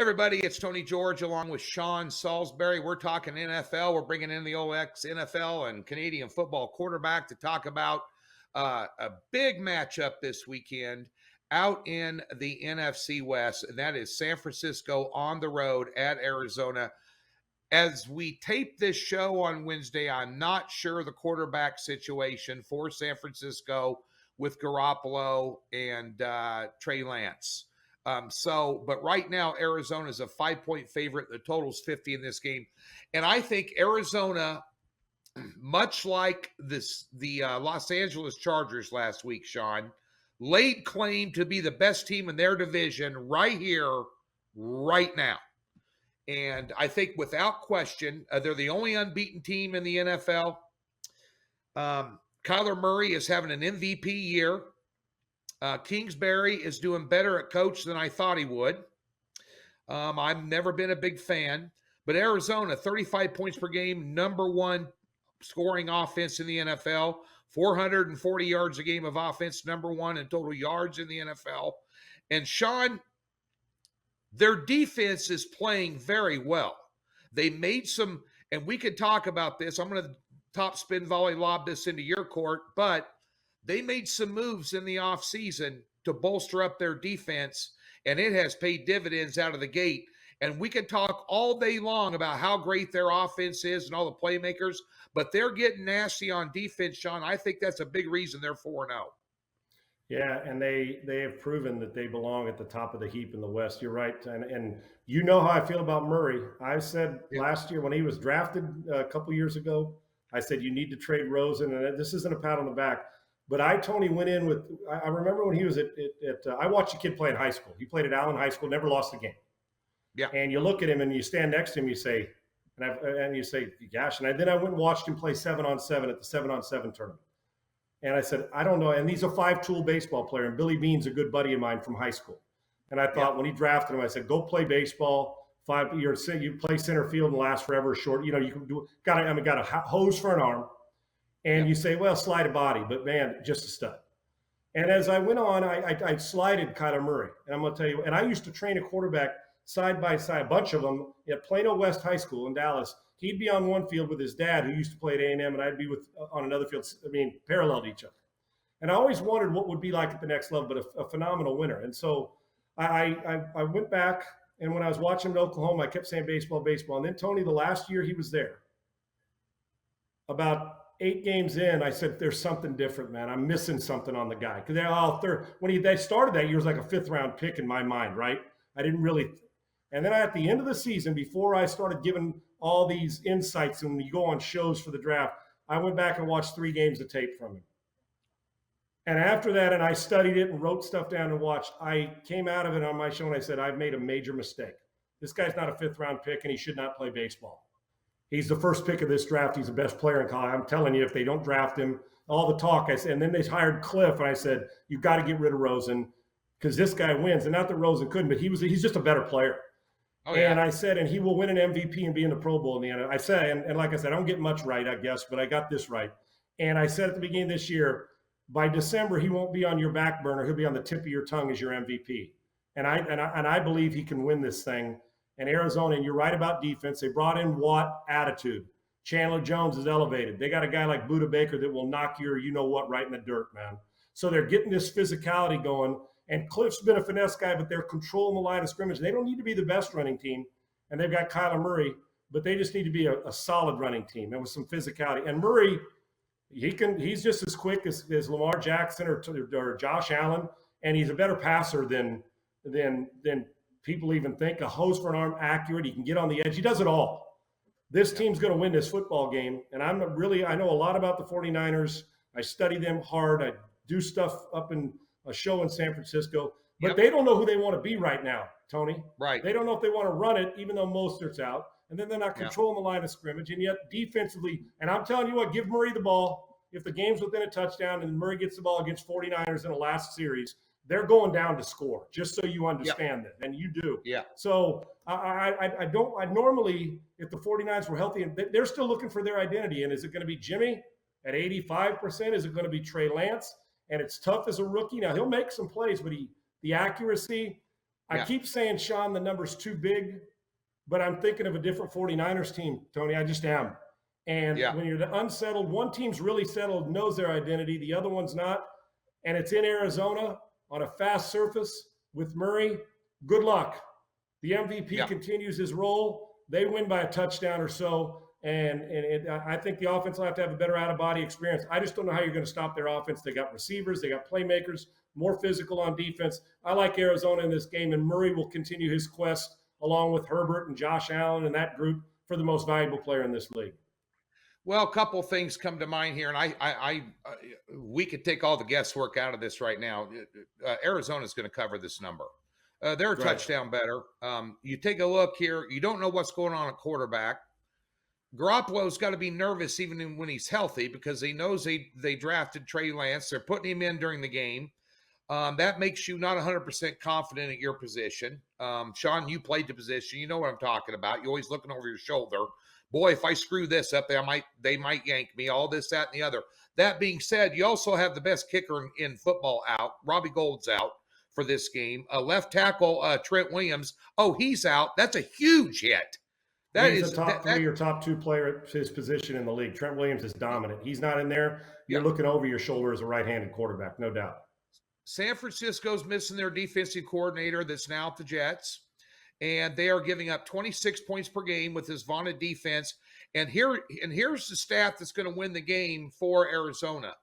Everybody, it's Tony George along with Sean Salisbury. We're talking NFL. We're bringing in the old ex-NFL and Canadian football quarterback to talk about a big matchup this weekend out in the NFC West, and that is San Francisco on the road at Arizona. As we tape this show on Wednesday, I'm not sure the quarterback situation for San Francisco with Garoppolo and Trey Lance. But right now, Arizona is a 5-point favorite. The total's 50 in this game. And I think Arizona, much like the Los Angeles Chargers last week, Sean, laid claim to be the best team in their division right here, right now. And I think without question, they're the only unbeaten team in the NFL. Kyler Murray is having an MVP year. Kingsbury is doing better at coach than I thought he would. I've never been a big fan. But Arizona, 35 points per game, number one scoring offense in the NFL, 440 yards a game of offense, number one in total yards in the NFL. And Sean, their defense is playing very well. They made some, and we could talk about this. I'm going to top spin volley lob this into your court, but they made some moves in the offseason to bolster up their defense, and it has paid dividends out of the gate. And we can talk all day long about how great their offense is and all the playmakers, but they're getting nasty on defense, Sean. I think that's a big reason they're 4-0. Yeah, and they have proven that they belong at the top of the heap in the West. You're right, and you know how I feel about Murray. I said last year when he was drafted a couple years ago, I said you need to trade Rosen, and this isn't a pat on the back. But Tony, went in with – I remember when he was I watched a kid play in high school. He played at Allen High School, never lost a game. Yeah. And you look at him and you stand next to him, you say, gosh. And then I went and watched him play 7-on-7 at the 7-on-7 tournament. And I said, I don't know. And he's a 5-tool baseball player. And Billy Bean's a good buddy of mine from high school. And I thought when he drafted him, I said, go play baseball. You play center field and last forever short. You know, you can do – got a hose for an arm. And you say, well, slide a body, but man, just a stud. And as I went on, I slided Kyler Murray. And I'm going to tell you, and I used to train a quarterback side by side, a bunch of them at Plano West High School in Dallas. He'd be on one field with his dad, who used to play at A&M, and I'd be on another field, parallel to each other. And I always wondered what would be like at the next level, but a phenomenal winner. And so I went back, and when I was watching him in Oklahoma, I kept saying baseball. And then, Tony, the last year he was there, about 8 games in, I said, there's something different, man. I'm missing something on the guy. Because they started that year, it was like a 5th-round pick in my mind, right? I didn't really – and then at the end of the season, before I started giving all these insights and you go on shows for the draft, I went back and watched 3 games of tape from him. And after that, and I studied it and wrote stuff down and watched, I came out of it on my show and I said, I've made a major mistake. This guy's not a 5th-round pick and he should not play baseball. He's the first pick of this draft. He's the best player in college. I'm telling you, if they don't draft him, all the talk, I said, and then they hired Cliff, and I said, you've got to get rid of Rosen because this guy wins. And not that Rosen couldn't, but he's just a better player. Oh, yeah. And I said, and he will win an MVP and be in the Pro Bowl in the end. I said, and like I said, I don't get much right, I guess, but I got this right. And I said at the beginning of this year, by December, he won't be on your back burner. He'll be on the tip of your tongue as your MVP. And I believe he can win this thing. And Arizona, and you're right about defense. They brought in Watt, attitude. Chandler Jones is elevated. They got a guy like Budda Baker that will knock your you-know-what right in the dirt, man. So they're getting this physicality going. And Cliff's been a finesse guy, but they're controlling the line of scrimmage. They don't need to be the best running team. And they've got Kyler Murray, but they just need to be a solid running team and with some physicality. And Murray, he's just as quick as Lamar Jackson or Josh Allen, and he's a better passer than people even think. A hose for an arm, accurate. He can get on the edge. He does it all. This team's going to win this football game. And I know a lot about the 49ers. I study them hard. I do stuff up in a show in San Francisco. But they don't know who they want to be right now, Tony. Right. They don't know if they want to run it, even though Mostert's out. And then they're not controlling the line of scrimmage. And yet defensively, and I'm telling you what, give Murray the ball. If the game's within a touchdown and Murray gets the ball against 49ers in the last series, they're going down to score, just so you understand that, and you do. Yeah. So I normally, if the 49ers were healthy, and they're still looking for their identity, and is it going to be Jimmy at 85%? Is it going to be Trey Lance? And it's tough as a rookie. Now, he'll make some plays, but the accuracy, I keep saying, Sean, the number's too big, but I'm thinking of a different 49ers team, Tony. I just am. And when you're the unsettled, one team's really settled, knows their identity, the other one's not, and it's in Arizona on a fast surface with Murray. Good luck. The MVP continues his role. They win by a touchdown or so, and I think the offense will have to have a better out-of-body experience. I just don't know how you're going to stop their offense. They got receivers. They got playmakers, more physical on defense. I like Arizona in this game, and Murray will continue his quest along with Herbert and Josh Allen and that group for the most valuable player in this league. Well, a couple things come to mind here, and we could take all the guesswork out of this right now. Arizona's going to cover this number. They're a touchdown better. You take a look here. You don't know what's going on at quarterback. Garoppolo's got to be nervous even when he's healthy because he knows they drafted Trey Lance. They're putting him in during the game. That makes you not 100% confident at your position. Sean, you played the position. You know what I'm talking about. You're always looking over your shoulder. Boy, if I screw this up, they might yank me, all this, that, and the other. That being said, you also have the best kicker in football out. Robbie Gould's out for this game. Left tackle, Trent Williams. Oh, he's out. That's a huge hit. He's a top three or top two player at his position in the league. Trent Williams is dominant. He's not in there. You're looking over your shoulder as a right-handed quarterback, no doubt. San Francisco's missing their defensive coordinator that's now at the Jets. And they are giving up 26 points per game with his vaunted defense. And here's the stat that's going to win the game for Arizona.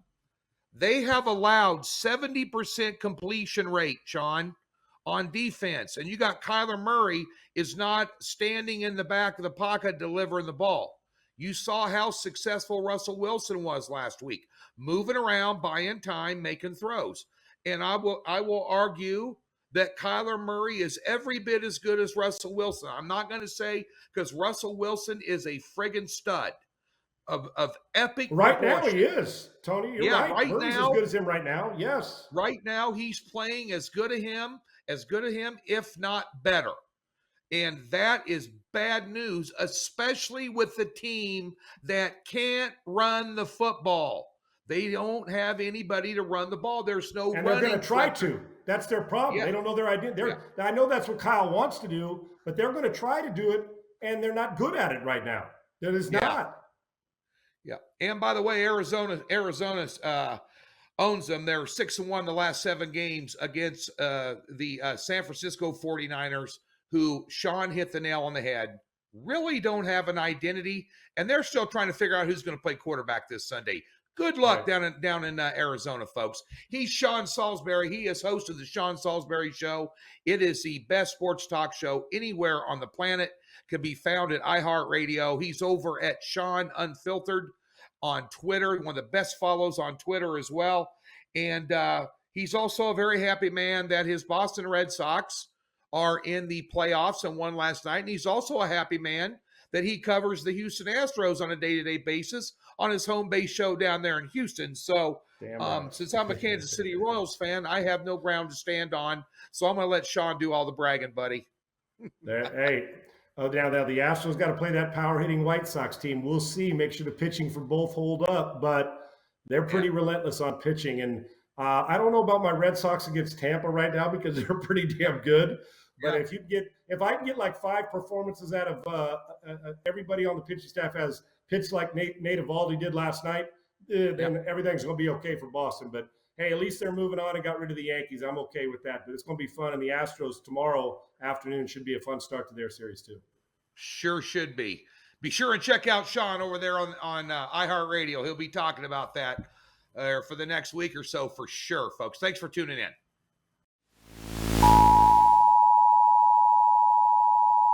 They have allowed 70% completion rate, Sean, on defense. And you got Kyler Murray is not standing in the back of the pocket delivering the ball. You saw how successful Russell Wilson was last week, moving around, buying time, making throws. And I will argue that Kyler Murray is every bit as good as Russell Wilson. I'm not going to say because Russell Wilson is a friggin' stud of epic. Right now he is, Tony. You're right. Right Murray's now, as good as him right now. Yes. Right now he's playing as good as him, if not better. And that is bad news, especially with the team that can't run the football. They don't have anybody to run the ball. There's no running. And they're going to try to. That's their problem. They don't know their identity. I know that's what Kyle wants to do, but they're going to try to do it, and they're not good at it right now. That is not. Yeah. And by the way, Arizona owns them. They're 6-1 the last 7 games against the San Francisco 49ers, who Sean hit the nail on the head. Really don't have an identity, and they're still trying to figure out who's going to play quarterback this Sunday. Good luck down in Arizona, folks. He's Sean Salisbury. He is host of the Sean Salisbury Show. It is the best sports talk show anywhere on the planet. Can be found at iHeartRadio. He's over at Sean Unfiltered on Twitter. One of the best follows on Twitter as well. And he's also a very happy man that his Boston Red Sox are in the playoffs and won last night. And he's also a happy man that he covers the Houston Astros on a day-to-day basis on his home base show down there in Houston. So since I'm a Kansas City Royals fan, I have no ground to stand on. So I'm going to let Sean do all the bragging, buddy. Now the Astros got to play that power-hitting White Sox team. We'll see. Make sure the pitching for both hold up, but they're pretty relentless on pitching. And I don't know about my Red Sox against Tampa right now because they're pretty damn good. But if I can get like 5 performances out of everybody on the pitching staff has pitched like Nate Eovaldi did last night, then everything's going to be okay for Boston. But hey, at least they're moving on and got rid of the Yankees. I'm okay with that. But it's going to be fun. And the Astros tomorrow afternoon should be a fun start to their series too. Sure should be. Be sure and check out Sean over there on iHeartRadio. He'll be talking about that for the next week or so for sure, folks. Thanks for tuning in.